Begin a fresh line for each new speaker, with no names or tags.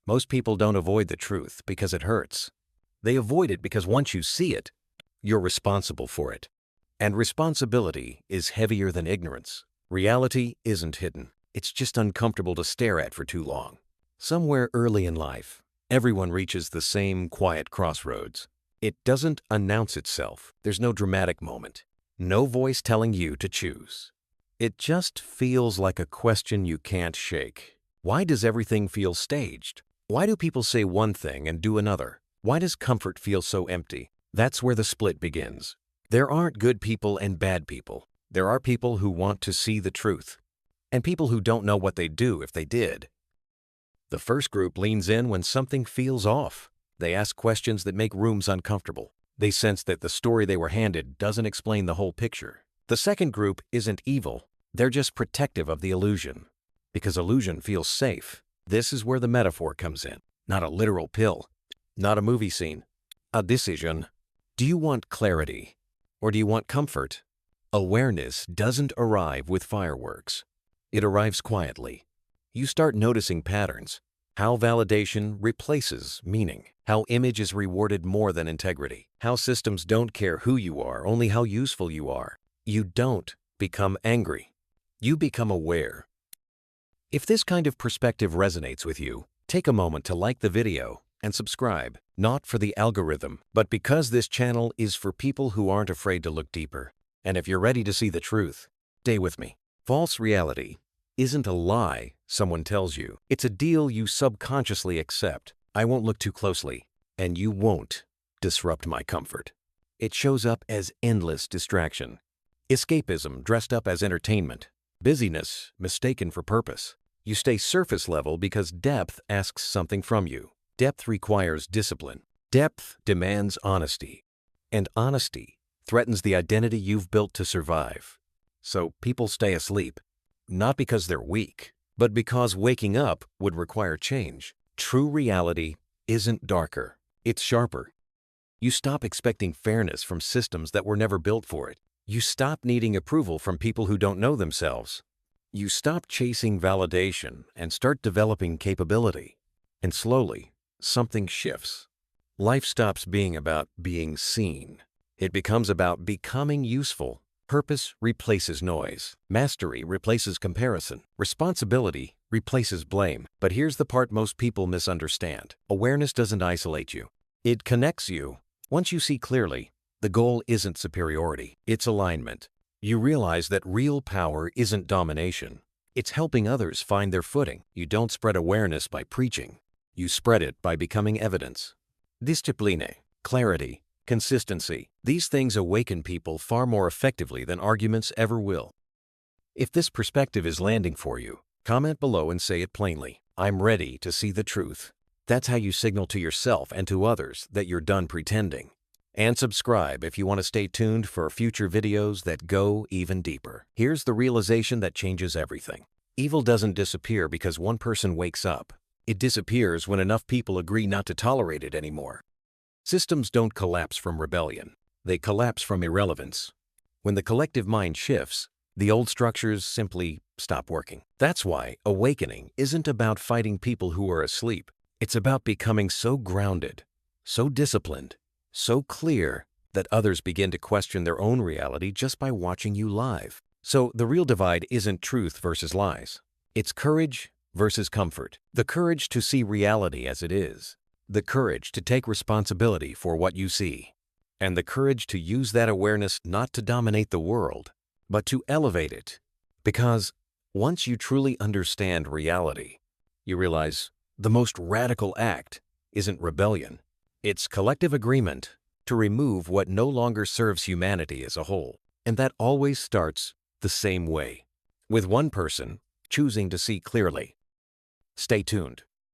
Most people don't avoid the truth because it hurts. They avoid it because once you see it, you're responsible for it. And responsibility is heavier than ignorance. Reality isn't hidden. It's just uncomfortable to stare at for too long. Somewhere early in life, everyone reaches the same quiet crossroads. It doesn't announce itself. There's no dramatic moment. No voice telling you to choose. It just feels like a question you can't shake. Why does everything feel staged? Why do people say one thing and do another? Why does comfort feel so empty? That's where the split begins. There aren't good people and bad people. There are people who want to see the truth, and people who don't know what they'd do if they did. The first group leans in when something feels off. They ask questions that make rooms uncomfortable. They sense that the story they were handed doesn't explain the whole picture. The second group isn't evil. They're just protective of the illusion. Because illusion feels safe. This is where the metaphor comes in. Not a literal pill. Not a movie scene. A decision. Do you want clarity? Or do you want comfort? Awareness doesn't arrive with fireworks. It arrives quietly. You start noticing patterns. How validation replaces meaning. How image is rewarded more than integrity. How systems don't care who you are, only how useful you are. You don't become angry. You become aware. If this kind of perspective resonates with you, take a moment to like the video and subscribe, not for the algorithm, but because this channel is for people who aren't afraid to look deeper. And if you're ready to see the truth, stay with me. False reality isn't a lie someone tells you. It's a deal you subconsciously accept. I won't look too closely, and you won't disrupt my comfort. It shows up as endless distraction. Escapism dressed up as entertainment. Busyness mistaken for purpose. You stay surface level because depth asks something from you. Depth requires discipline. Depth demands honesty. And honesty threatens the identity you've built to survive. So people stay asleep, not because they're weak, but because waking up would require change. True reality isn't darker, it's sharper. You stop expecting fairness from systems that were never built for it. You stop needing approval from people who don't know themselves. You stop chasing validation and start developing capability. And slowly, something shifts. Life stops being about being seen. It becomes about becoming useful. Purpose replaces noise. Mastery replaces comparison. Responsibility replaces blame. But here's the part most people misunderstand. Awareness doesn't isolate you. It connects you. Once you see clearly, the goal isn't superiority, it's alignment. You realize that real power isn't domination. It's helping others find their footing. You don't spread awareness by preaching. You spread it by becoming evidence. Discipline, clarity, consistency. These things awaken people far more effectively than arguments ever will. If this perspective is landing for you, comment below and say it plainly. I'm ready to see the truth. That's how you signal to yourself and to others that you're done pretending. And subscribe if you want to stay tuned for future videos that go even deeper. Here's the realization that changes everything. Evil doesn't disappear because one person wakes up. It disappears when enough people agree not to tolerate it anymore. Systems don't collapse from rebellion. They collapse from irrelevance. When the collective mind shifts, the old structures simply stop working. That's why awakening isn't about fighting people who are asleep. It's about becoming so grounded, so disciplined, so clear that others begin to question their own reality just by watching you live. So the real divide isn't truth versus lies. It's courage versus comfort. The courage to see reality as it is. The courage to take responsibility for what you see. And the courage to use that awareness not to dominate the world, but to elevate it. Because once you truly understand reality, you realize the most radical act isn't rebellion. It's collective agreement to remove what no longer serves humanity as a whole. And that always starts the same way, with one person choosing to see clearly. Stay tuned.